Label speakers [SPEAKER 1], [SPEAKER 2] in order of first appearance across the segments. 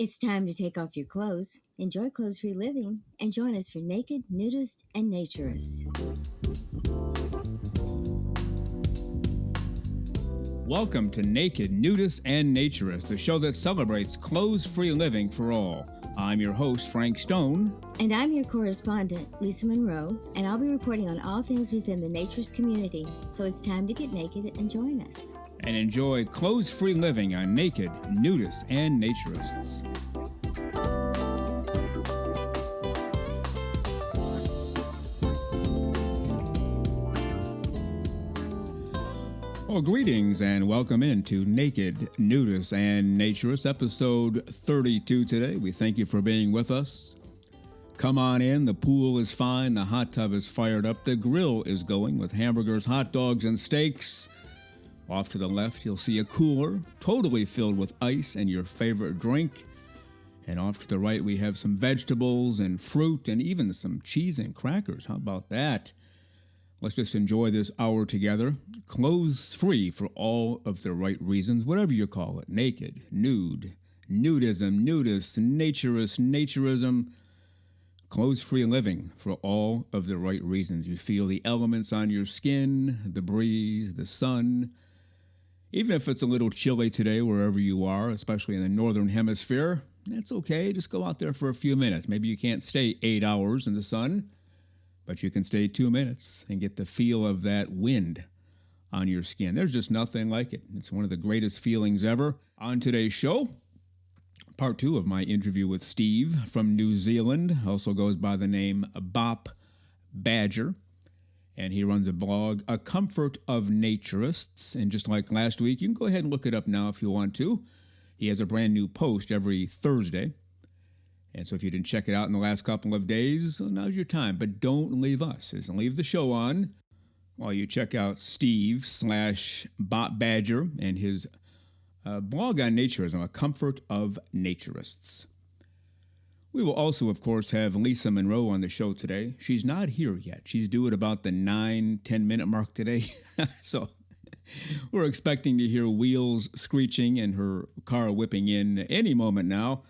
[SPEAKER 1] It's time to take off your clothes, enjoy clothes-free living, and join us for Naked, Nudists, and Naturists.
[SPEAKER 2] Welcome to Naked, Nudists, and Naturists, the show that celebrates clothes-free living for all. I'm your host, Frank Stone.
[SPEAKER 1] And I'm your correspondent, Lisa Monroe, and I'll be reporting on all things within the naturist community. So it's time to get naked and join us.
[SPEAKER 2] And enjoy clothes-free living on Naked, Nudists, and Naturists. Well, greetings and welcome into Naked, Nudists, and Naturists, episode 32 today. We thank you for being with us. Come on in, the pool is fine, the hot tub is fired up, the grill is going with hamburgers, hot dogs, and steaks. Off to the left, you'll see a cooler, totally filled with ice and your favorite drink. And off to the right, we have some vegetables and fruit and even some cheese and crackers. How about that? Let's just enjoy this hour together. Clothes-free for all of the right reasons, whatever you call it. Naked, nude, nudism, nudists, naturist, naturism. Clothes-free living for all of the right reasons. You feel the elements on your skin, the breeze, the sun. Even if it's a little chilly today wherever you are, especially in the northern hemisphere, that's okay. Just go out there for a few minutes. Maybe you can't stay 8 hours in the sun, but you can stay 2 minutes and get the feel of that wind on your skin. There's just nothing like it. It's one of the greatest feelings ever. On today's show, part 2 of my interview with Steve from New Zealand, also goes by the name BOPBadger, and he runs a blog, A Comfort of Naturists. And just like last week, you can go ahead and look it up now if you want to. He has a brand new post every Thursday. And so if you didn't check it out in the last couple of days, well, now's your time. But don't leave us. Just leave the show on while you check out Steve/BOPBadger and his blog on naturism, A Comfort of Naturists. We will also, of course, have Lisa Monroe on the show today. She's not here yet. She's due at about the 9-10 minute mark today. So we're expecting to hear wheels screeching and her car whipping in any moment now.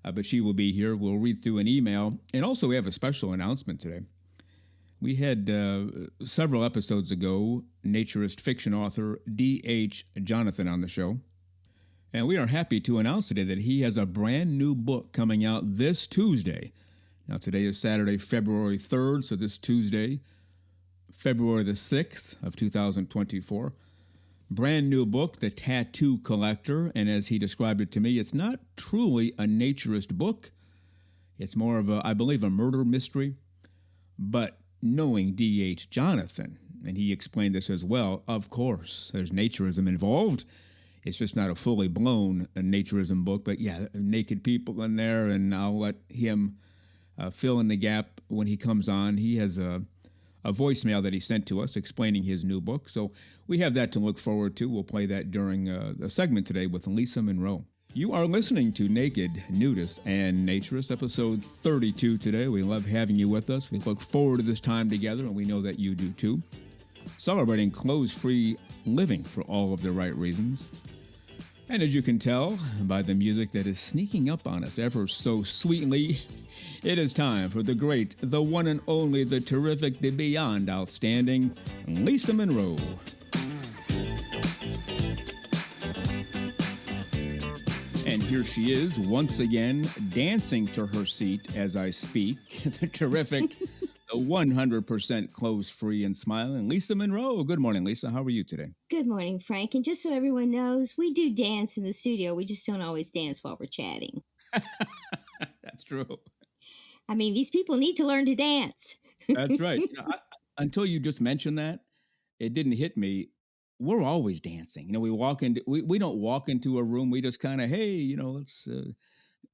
[SPEAKER 2] But she will be here. We'll read through an email. And also we have a special announcement today. We had several episodes ago, naturist fiction author D.H. Jonathan on the show. And we are happy to announce today that he has a brand new book coming out this Tuesday. Now today is Saturday, February 3rd, so this Tuesday, February the 6th of 2024. Brand new book, The Tattoo Collector, and as he described it to me, it's not truly a naturist book. It's more of I believe, a murder mystery. But knowing D.H. Jonathan, and he explained this as well, of course, there's naturism involved. It's just not a fully blown naturism book, but yeah, naked people in there, and I'll let him fill in the gap when he comes on. He has a voicemail that he sent to us explaining his new book. So we have that to look forward to. We'll play that during a segment today with Lisa Monroe. You are listening to Naked, Nudists, and Naturists, episode 32 today. We love having you with us. We look forward to this time together, and we know that you do too. Celebrating clothes-free living for all of the right reasons. And as you can tell by the music that is sneaking up on us ever so sweetly, it is time for the great, the one and only, the terrific, the beyond outstanding Lisa Monroe. And here she is, once again, dancing to her seat as I speak. The terrific, the 100% clothes-free and smiling Lisa Monroe. Good morning, Lisa. How are you today?
[SPEAKER 1] Good morning, Frank. And just so everyone knows, we do dance in the studio. We just don't always dance while we're chatting.
[SPEAKER 2] That's true.
[SPEAKER 1] I mean, these people need to learn to dance.
[SPEAKER 2] That's right. Until you just mentioned that, it didn't hit me. We're always dancing. We don't walk into a room. We just kind of, hey, let's,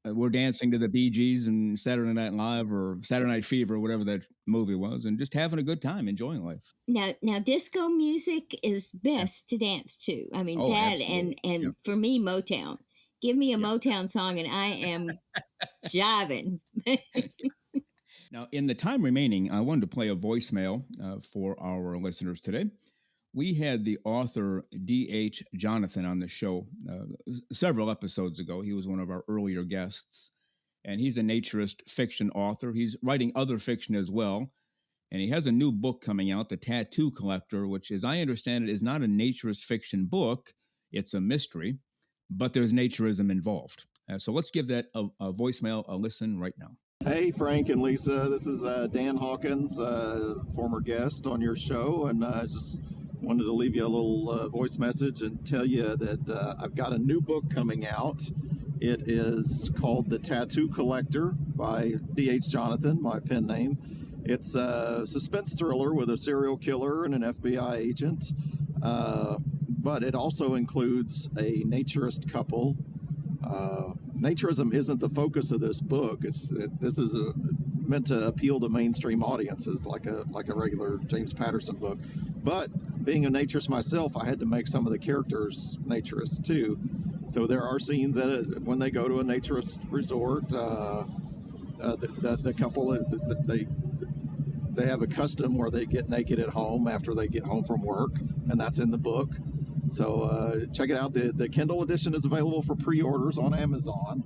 [SPEAKER 2] we're dancing to the Bee Gees and Saturday Night Live or Saturday Night Fever, whatever that movie was, and just having a good time, enjoying life.
[SPEAKER 1] Now, disco music is best to dance to. I mean, that
[SPEAKER 2] absolutely.
[SPEAKER 1] and for me, Motown. Give me a Motown song and I am jiving.
[SPEAKER 2] Now, in the time remaining, I wanted to play a voicemail for our listeners today. We had the author D.H. Jonathan on the show several episodes ago. He was one of our earlier guests, and he's a naturist fiction author. He's writing other fiction as well, and he has a new book coming out, The Tattoo Collector, which, as I understand it, is not a naturist fiction book. It's a mystery, but there's naturism involved. So let's give that a voicemail a listen right now.
[SPEAKER 3] Hey, Frank and Lisa. This is Dan Hawkins, former guest on your show, and I just wanted to leave you a little voice message and tell you that I've got a new book coming out. It is called The Tattoo Collector by D.H. Jonathan, my pen name. It's a suspense thriller with a serial killer and an FBI agent, but it also includes a naturist couple. Naturism isn't the focus of this book. This is meant to appeal to mainstream audiences, like a regular James Patterson book. But being a naturist myself, I had to make some of the characters naturists too. So there are scenes when they go to a naturist resort. The couple they have a custom where they get naked at home after they get home from work, and that's in the book. So check it out. The Kindle edition is available for pre-orders on Amazon.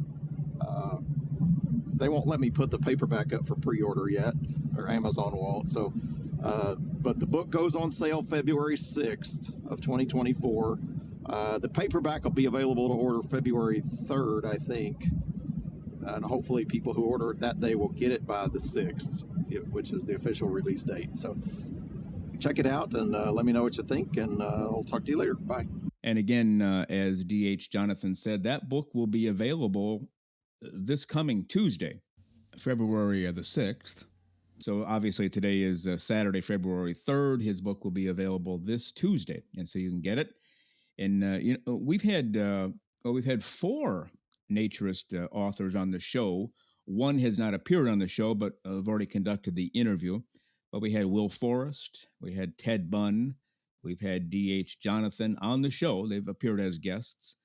[SPEAKER 3] They won't let me put the paperback up for pre-order yet, or Amazon won't. So, but the book goes on sale February 6th of 2024. The paperback will be available to order February 3rd, I think. And hopefully people who order it that day will get it by the 6th, which is the official release date. So check it out and let me know what you think, and I'll talk to you later. Bye.
[SPEAKER 2] And again, as D.H. Jonathan said, that book will be available this coming Tuesday, February the 6th. So obviously today is Saturday, February 3rd. His book will be available this Tuesday, and so you can get it. And we've had 4 naturist authors on the show. One has not appeared on the show, but I've already conducted the interview. But we had Will Forrest, we had Ted Bunn, we've had D.H. Jonathan on the show. They've appeared as guests.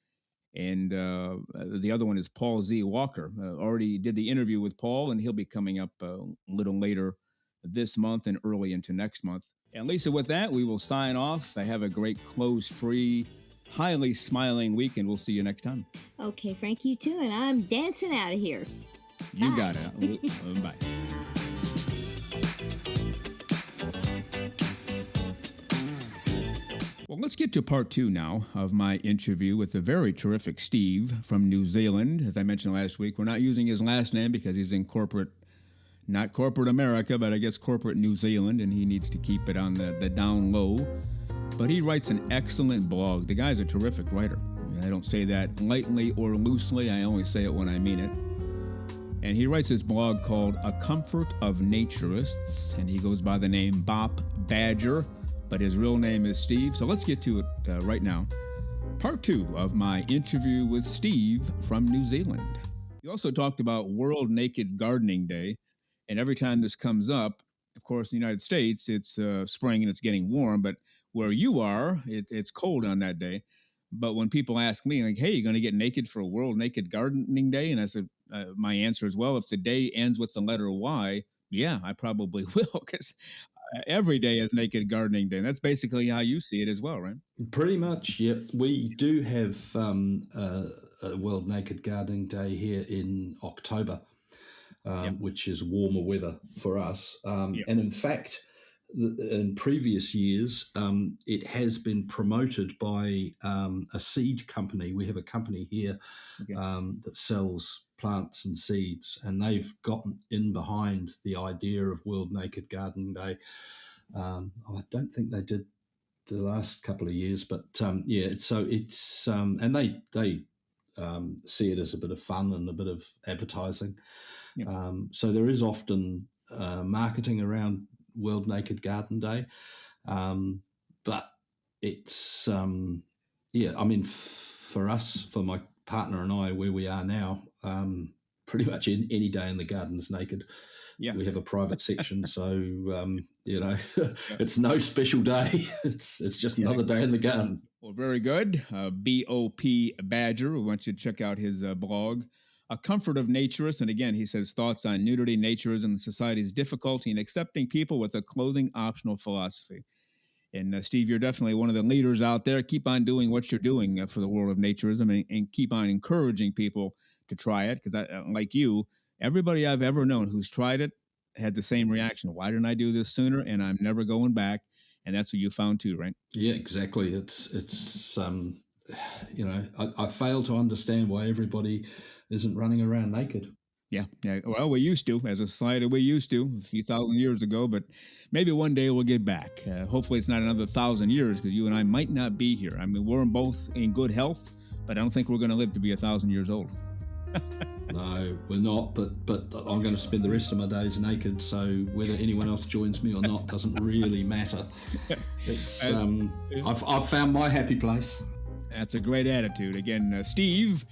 [SPEAKER 2] And the other one is Paul Z. Walker. Already did the interview with Paul, and he'll be coming up a little later this month and early into next month. And Lisa, with that, we will sign off. I have a great close-free, highly smiling week, and we'll see you next time.
[SPEAKER 1] Okay, Frank, you too, and I'm dancing out of here.
[SPEAKER 2] You got it. Bye. Well, let's get to part 2 now of my interview with the very terrific Steve from New Zealand. As I mentioned last week, we're not using his last name because he's in not corporate America, but I guess corporate New Zealand, and he needs to keep it on the down low. But he writes an excellent blog. The guy's a terrific writer. I don't say that lightly or loosely. I only say it when I mean it. And he writes this blog called A Comfort of Naturists, and he goes by the name BOPBadger, but his real name is Steve. So let's get to it right now. Part 2 of my interview with Steve from New Zealand. We also talked about World Naked Gardening Day, and every time this comes up, of course, in the United States, it's spring and it's getting warm, but where you are, it's cold on that day. But when people ask me, like, hey, you going to get naked for World Naked Gardening Day? And I said, my answer is, well, if the day ends with the letter Y, yeah, I probably will, because every day is Naked Gardening Day. And that's basically how you see it as well, right?
[SPEAKER 4] Pretty much, yep. We do have a World Naked Gardening Day here in October, which is warmer weather for us. And in fact, in previous years, it has been promoted by a seed company. We have a company here that sells plants and seeds, and they've gotten in behind the idea of World Naked Gardening Day. I don't think they did the last couple of years, but and they see it as a bit of fun and a bit of advertising. So there is often marketing around World Naked Garden Day, but it's I mean, for us, for my partner and I, where we are now, pretty much any day in the garden's naked. We have a private section, so it's no special day. It's just another day in the garden.
[SPEAKER 2] Well, very good. BOPBadger. We want you to check out his blog, A Comfort of Naturists. And again, he says thoughts on nudity, naturism, and society's difficulty in accepting people with a clothing optional philosophy. And Steve, you're definitely one of the leaders out there. Keep on doing what you're doing for the world of naturism, and keep on encouraging people to try it. Because like you, everybody I've ever known who's tried it had the same reaction. Why didn't I do this sooner? And I'm never going back. And that's what you found too, right?
[SPEAKER 4] Yeah, exactly. It's I fail to understand why everybody isn't running around naked.
[SPEAKER 2] Yeah. Well, we used to, as a society, we used to a few thousand years ago, but maybe one day we'll get back. Hopefully it's not another 1,000 years, because you and I might not be here. I mean, we're both in good health, but I don't think we're going to live to be 1,000 years old.
[SPEAKER 4] No, we're not, but I'm going to spend the rest of my days naked, so whether anyone else joins me or not doesn't really matter. It's I've found my happy place.
[SPEAKER 2] That's a great attitude. Again, Steve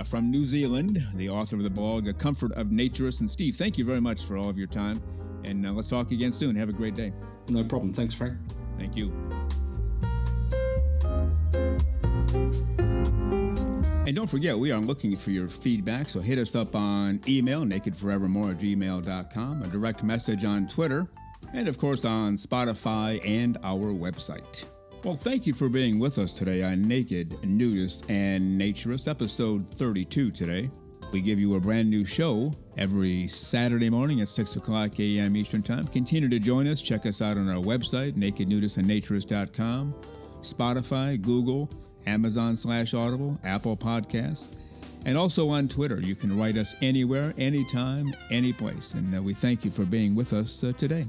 [SPEAKER 2] from New Zealand, the author of the blog Comfort of Naturists. And Steve, thank you very much for all of your time, and let's talk again soon. Have a great day.
[SPEAKER 4] No problem. Thanks, Frank.
[SPEAKER 2] Thank you. And don't forget, we are looking for your feedback, so hit us up on email, nakedforevermore@gmail.com, a direct message on Twitter, and of course on Spotify and our website. Well, thank you for being with us today on Naked, Nudists, and Naturists, episode 32 today. We give you a brand new show every Saturday morning at 6 o'clock a.m. Eastern Time. Continue to join us. Check us out on our website, nakednudistandnaturist.com, Spotify, Google, Amazon/Audible, Apple Podcasts, and also on Twitter. You can write us anywhere, anytime, any place. And we thank you for being with us today.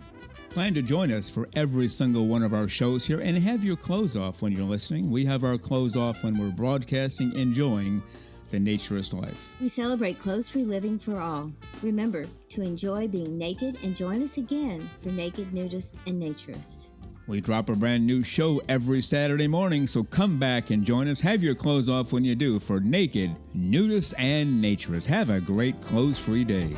[SPEAKER 2] Plan to join us for every single one of our shows here, and have your clothes off when you're listening. We have our clothes off when we're broadcasting, enjoying the naturist life.
[SPEAKER 1] We celebrate clothes-free living for all. Remember to enjoy being naked, and join us again for Naked, Nudist, and Naturist.
[SPEAKER 2] We drop a brand new show every Saturday morning, so come back and join us. Have your clothes off when you do for Naked, Nudist, and Naturist. Have a great clothes-free day.